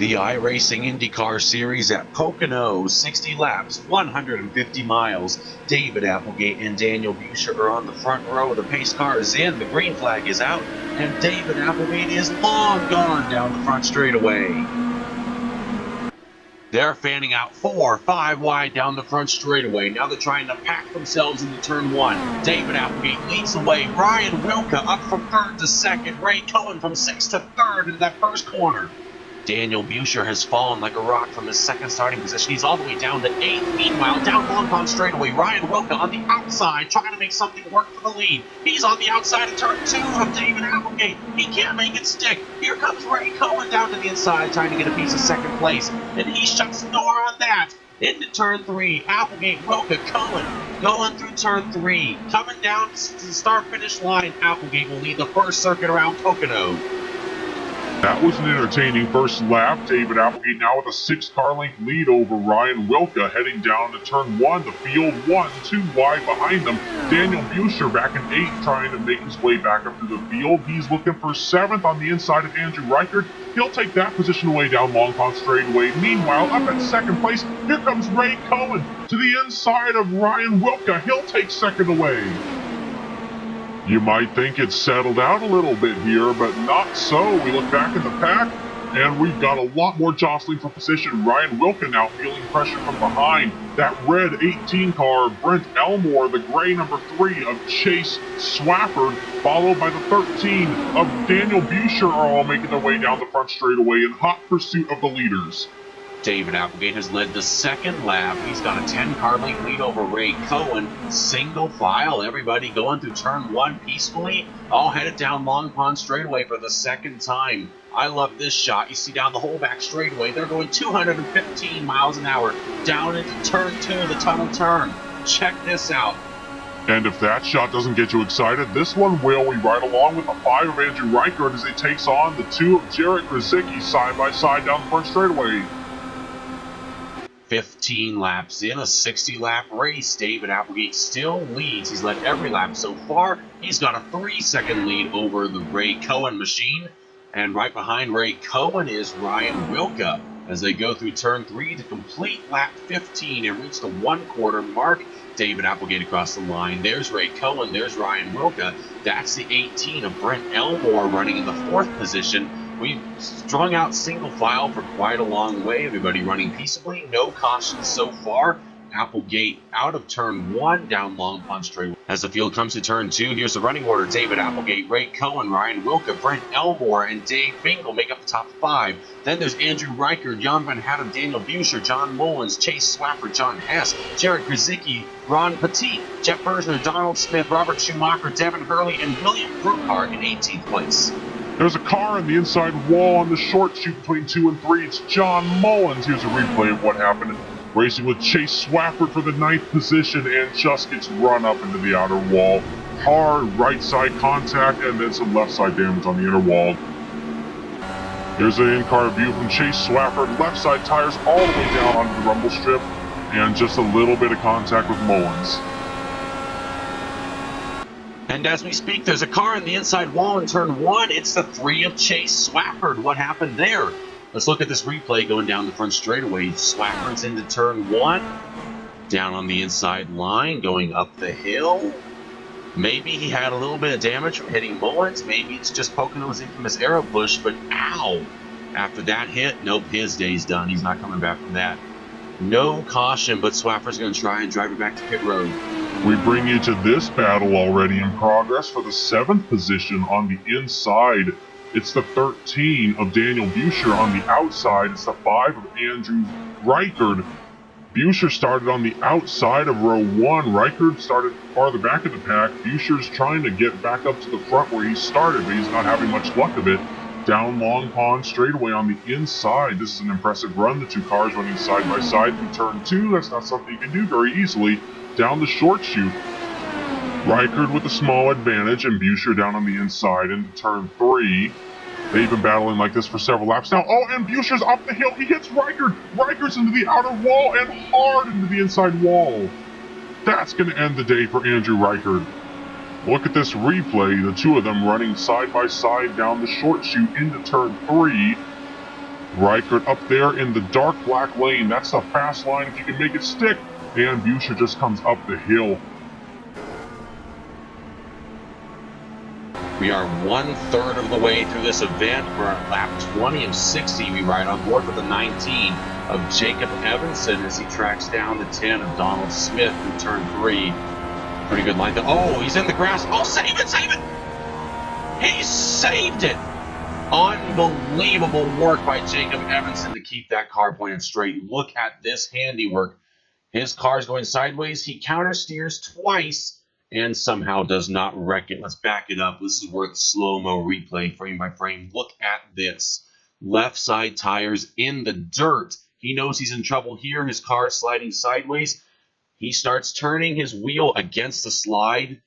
The iRacing IndyCar Series at Pocono, 60 laps, 150 miles. David Applegate and Daniel Buescher are on the front row. The pace car is in, the green flag is out, and David Applegate is long gone down the front straightaway. They're fanning out 4, 5 wide down the front straightaway. Now they're trying to pack themselves into turn 1. David Applegate leads the way. Ryan Wilka up from 3rd to 2nd. Ray Cohen from 6th to 3rd in that first corner. Daniel Buescher has fallen like a rock from his 2nd starting position. He's all the way down to 8th. Meanwhile, down Long Pond straightaway, Ryan Wilka on the outside, trying to make something work for the lead. He's on the outside of turn 2 of David Applegate. He can't make it stick. Here comes Ray Cohen down to the inside, trying to get a piece of 2nd place. And he shuts the door on that. Into turn 3, Applegate, Wilka, Cohen going through turn 3. Coming down to the start-finish line, Applegate will lead the first circuit around Pocono. That was an entertaining first lap. David Applegate now with a 6-car length lead over Ryan Wilka, heading down to turn 1. The field 1, 2 wide behind them. Daniel Buescher back in 8th, trying to make his way back up to the field. He's looking for 7th on the inside of Andrew Reichert. He'll take that position away down Long Pond straightaway. Meanwhile, up at 2nd place, here comes Ray Cohen to the inside of Ryan Wilka. He'll take 2nd away. You might think it's settled out a little bit here, but not so. We look back in the pack, and we've got a lot more jostling for position. Ryan Wilka now feeling pressure from behind. That red 18 car, Brent Elmore, the gray number 3 of Chase Swafford, followed by the 13 of Daniel Buescher, are all making their way down the front straightaway in hot pursuit of the leaders. David Applegate has led the 2nd lap. He's got a 10-car length lead over Ray Cohen. Single file, everybody going through turn 1 peacefully, all headed down Long Pond straightaway for the 2nd time. I love this shot. You see down the whole back straightaway, they're going 215 miles an hour down into turn 2, the tunnel turn. Check this out. And if that shot doesn't get you excited, this one will. We ride along with the 5 of Andrew Reichert as he takes on the 2 of Jarek Grzycki side by side down the front straightaway. 15 laps in a 60-lap race. David Applegate still leads. He's led every lap so far. He's got a 3-second lead over the Ray Cohen machine. And right behind Ray Cohen is Ryan Wilka as they go through turn 3 to complete lap 15 and reach the 1/4 mark. David Applegate across the line. There's Ray Cohen. There's Ryan Wilka. That's the 18 of Brent Elmore running in the 4th position. We've strung out single file for quite a long way. Everybody running peaceably. No cautions so far. Applegate out of turn 1 down Long Pond straightaway. As the field comes to turn 2, here's the running order. David Applegate, Ray Cohen, Ryan Wilka, Brent Elmore, and Dave Bingle make up the top 5. Then there's Andrew Reichert, Jan Van Hatten, Daniel Buescher, John Mullins, Chase Swafford, John Hess, Jarek Grzycki, Ron Petit, Jeff Bergner, Donald Smith, Robert Schumacher, Devin Hurley, and William Brookhart in 18th place. There's a car on the inside wall on the short chute between 2 and 3. It's John Mullins. Here's a replay of what happened. Racing with Chase Swafford for the 9th position and just gets run up into the outer wall. Hard right side contact and then some left side damage on the inner wall. Here's an in-car view from Chase Swafford. Left side tires all the way down onto the rumble strip and just a little bit of contact with Mullins. And as we speak, there's a car in the inside wall in turn 1. It's the 3 of Chase Swafford. What happened there? Let's look at this replay going down the front straightaway. Swafford's into turn 1. Down on the inside line, going up the hill. Maybe he had a little bit of damage from hitting Mullins. Maybe it's just Pocono's infamous arrow push, but ow! After that hit, nope, his day's done. He's not coming back from that. No caution, but Swafford's going to try and drive it back to pit road. We bring you to this battle already in progress for the 7th position on the inside. It's the 13 of Daniel Buescher on the outside. It's the 5 of Andrew Reichert. Buescher started on the outside of row 1. Reichert started farther back in the pack. Buescher's trying to get back up to the front where he started, but he's not having much luck of it. Down Long Pond straightaway on the inside. This is an impressive run. The 2 cars running side by side through turn 2. That's not something you can do very easily. Down the short chute. Reichert with a small advantage and Buescher down on the inside into turn 3. They've been battling like this for several laps now. Oh, and Buescher's up the hill. He hits Reichert. Reichert's into the outer wall and hard into the inside wall. That's going to end the day for Andrew Reichert. Look at this replay. The 2 of them running side by side down the short chute into turn 3. Reichert up there in the dark black lane. That's the fast line if you can make it stick. And Buescher just comes up the hill. We are 1/3 of the way through this event. We're at lap 20 of 60. We ride on board with the 19 of Jacob Evanson as he tracks down the 10 of Donald Smith in turn 3. Pretty good line. Oh, he's in the grass. Oh, save it, save it! He saved it! Unbelievable work by Jacob Evanson to keep that car pointed straight. Look at this handiwork. His car's going sideways. He countersteers twice and somehow does not wreck it. Let's back it up. This is worth slow-mo replay frame by frame. Look at this. Left side tires in the dirt. He knows he's in trouble here. His car is sliding sideways. He starts turning his wheel against the slide.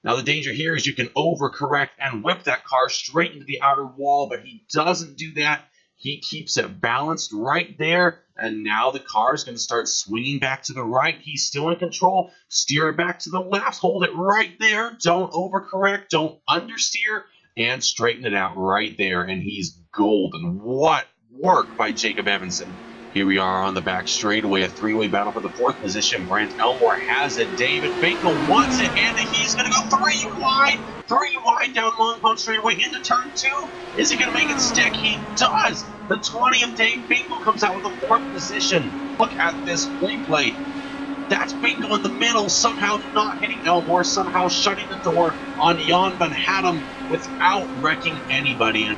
Now the danger here is you can overcorrect and whip that car straight into the outer wall, but he doesn't do that. He keeps it balanced right there, and now the car is going to start swinging back to the right. He's still in control. Steer it back to the left. Hold it right there. Don't overcorrect. Don't understeer, and straighten it out right there, and he's golden. What work by Jacob Evanson. Here we are on the back straightaway, a three-way battle for the 4th position. Brant Elmore has it. David Finkel wants it, and he's going to go 3 wide. 3 wide down Long Pond straightaway into turn 2. Is he going to make it stick? He does. The 20 of Dave Finkel comes out with the 4th position. Look at this replay. That's Finkel in the middle, somehow not hitting Elmore, somehow shutting the door on Jan van Hattem without wrecking anybody.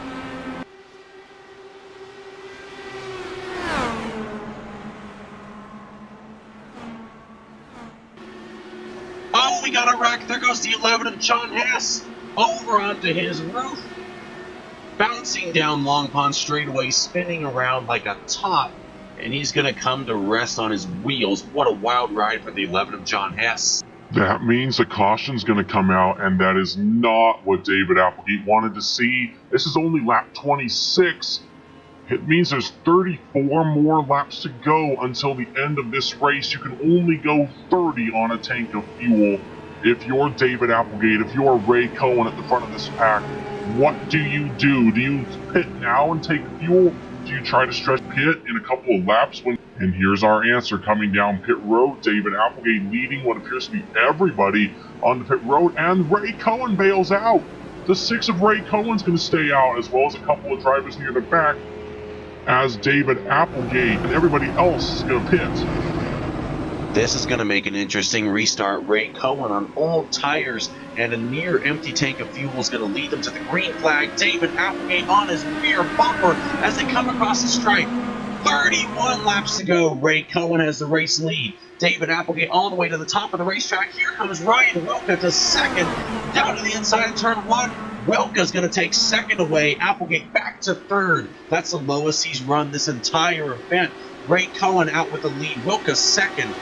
Oh, we got a wreck. There goes the 11 of John Hess over onto his roof. Bouncing down Long Pond straightaway, spinning around like a top. And he's going to come to rest on his wheels. What a wild ride for the 11 of John Hess. That means the caution's going to come out, and that is not what David Applegate wanted to see. This is only lap 26. It means there's 34 more laps to go until the end of this race. You can only go 30 on a tank of fuel. If you're David Applegate, if you're Ray Cohen at the front of this pack, what do you do? Do you pit now and take fuel? Do you try to stretch pit in a couple of laps? And here's our answer coming down pit road. David Applegate leading what appears to be everybody on the pit road, and Ray Cohen bails out. The 6 of Ray Cohen's going to stay out, as well as a couple of drivers near the back, as David Applegate and everybody else is going to pit. This is going to make an interesting restart. Ray Cohen on old tires and a near empty tank of fuel is going to lead them to the green flag. David Applegate on his rear bumper as they come across the stripe. 31 laps to go. Ray Cohen has the race lead. David Applegate all the way to the top of the racetrack. Here comes Ryan Wilka to second. Down to the inside of turn 1. Wilka's going to take second away. Applegate back to third. That's the lowest he's run this entire event. Ray Cohen out with the lead. Wilka second.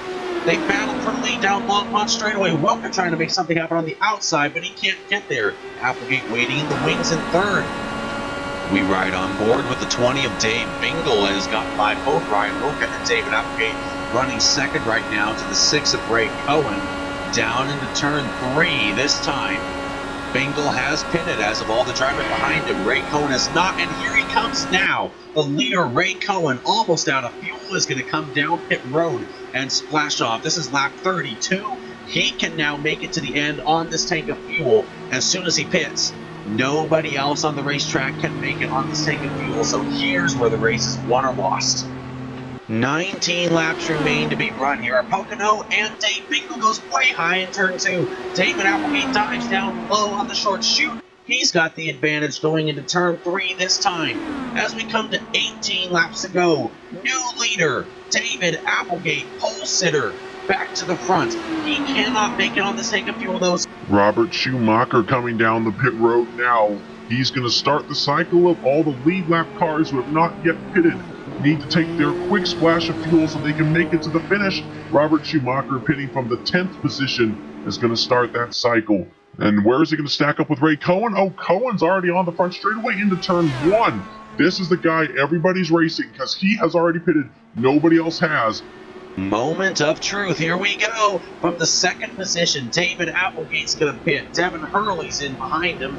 They battle for the lead down Long Pond straightaway. Wilka trying to make something happen on the outside, but he can't get there. Applegate waiting in the wings in third. We ride on board with the 20 of Dave Bingle as got by both Ryan Wilka and David Applegate, running second right now to the 6 of Ray Cohen. Down into turn 3 this time. Bingle has pitted as of all the drivers behind him. Ray Cohen has not, and here he comes now. The leader, Ray Cohen, almost out of fuel, is going to come down pit road and splash off. This is lap 32. He can now make it to the end on this tank of fuel as soon as he pits. Nobody else on the racetrack can make it on this tank of fuel, so here's where the race is won or lost. 19 laps remain to be run here at Pocono, and Dave Bingle goes way high in turn 2. David Applegate dives down low on the short chute. He's got the advantage going into turn 3 this time. As we come to 18 laps to go, new leader, David Applegate, pole sitter, back to the front. He cannot make it on this tank of fuel though. Robert Schumacher coming down the pit road now. He's going to start the cycle of all the lead lap cars who have not yet pitted. Need to take their quick splash of fuel so they can make it to the finish. Robert Schumacher pitting from the 10th position is going to start that cycle. And where is he going to stack up with Ray Cohen? Oh, Cohen's already on the front straightaway into turn 1. This is the guy everybody's racing because he has already pitted. Nobody else has. Moment of truth. Here we go. From the 2nd position, David Applegate's going to pit. Devin Hurley's in behind him.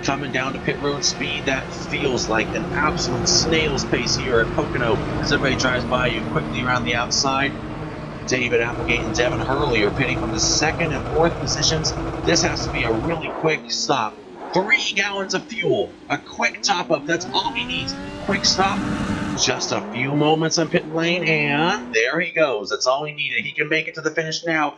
Coming down to pit road speed, that feels like an absolute snail's pace here at Pocono as everybody drives by you quickly around the outside. David Applegate and Devin Hurley are pitting from the second and fourth positions. This has to be a really quick stop. 3 gallons of fuel, a quick top-up, that's all he needs. Quick stop, just a few moments on pit lane, and there he goes. That's all he needed. He can make it to the finish now.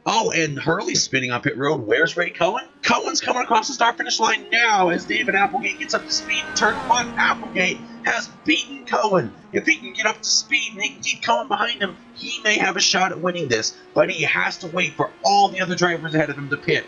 Oh, and Hurley's spinning on pit road. Where's Ray Cohen? Cohen's coming across the start-finish line now as David Applegate gets up to speed in turn 1. Applegate has beaten Cohen. If he can get up to speed and he can keep Cohen behind him, he may have a shot at winning this, but he has to wait for all the other drivers ahead of him to pit.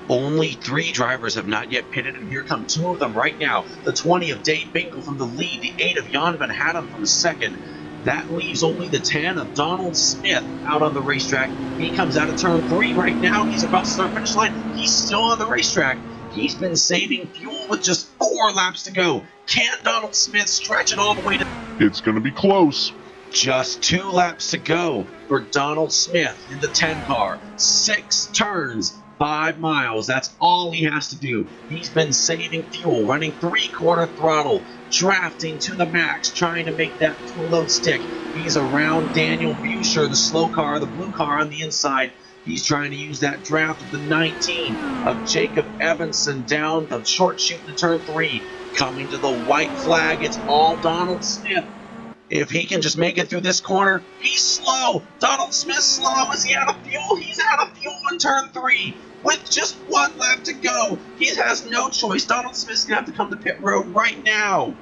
Only 3 drivers have not yet pitted, and here come 2 of them right now. The 20 of Dave Binkel from the lead, the 8 of Jan Van Hattem from second. That leaves only the 10 of Donald Smith out on the racetrack. He comes out of turn 3 right now. He's across the start-finish line. He's still on the racetrack. He's been saving fuel with just 4 laps to go. Can Donald Smith stretch it all the way to... It's going to be close. Just 2 laps to go for Donald Smith in the 10 car. 6 turns. 5 miles, that's all he has to do. He's been saving fuel, running 3/4 throttle, drafting to the max, trying to make that fuel load stick. He's around Daniel Buescher, the slow car, the blue car on the inside. He's trying to use that draft of the 19 of Jacob Evanson down the short chute to turn 3. Coming to the white flag, it's all Donald Smith. If he can just make it through this corner, he's slow. Donald Smith's slow. Is he out of fuel? He's out of fuel in turn 3. With just 1 lap to go, he has no choice. Donald Smith's going to have to come to pit road right now.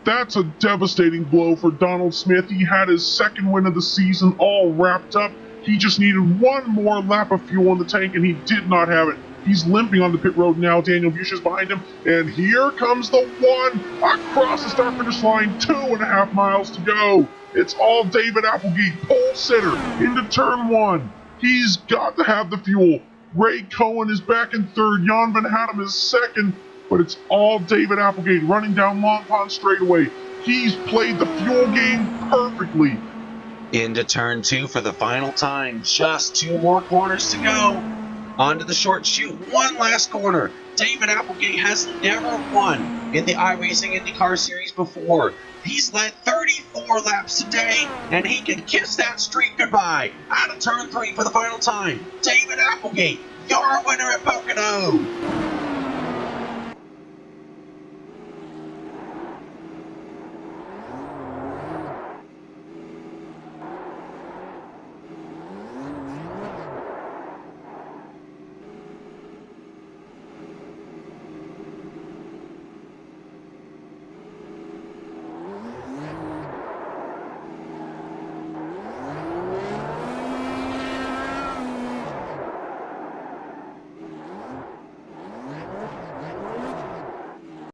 That's a devastating blow for Donald Smith. He had his 2nd win of the season all wrapped up. He just needed 1 more lap of fuel in the tank, and he did not have it. He's limping on the pit road now. Daniel Buescher's behind him, and here comes the 1 across the start-finish line. 2.5 miles to go. It's all David Applegate, pole sitter, into turn 1. He's got to have the fuel. Ray Cohen is back in 3rd. Jan Van Hattem is 2nd, but it's all David Applegate running down Long Pond straightaway. He's played the fuel game perfectly. Into turn 2 for the final time. Just 2 more corners to go. Onto the short chute. 1 last corner. David Applegate has never won in the iRacing IndyCar Series before. He's led 34 laps today, and he can kiss that streak goodbye. Out of turn 3 for the final time. David Applegate, your winner at Pocono.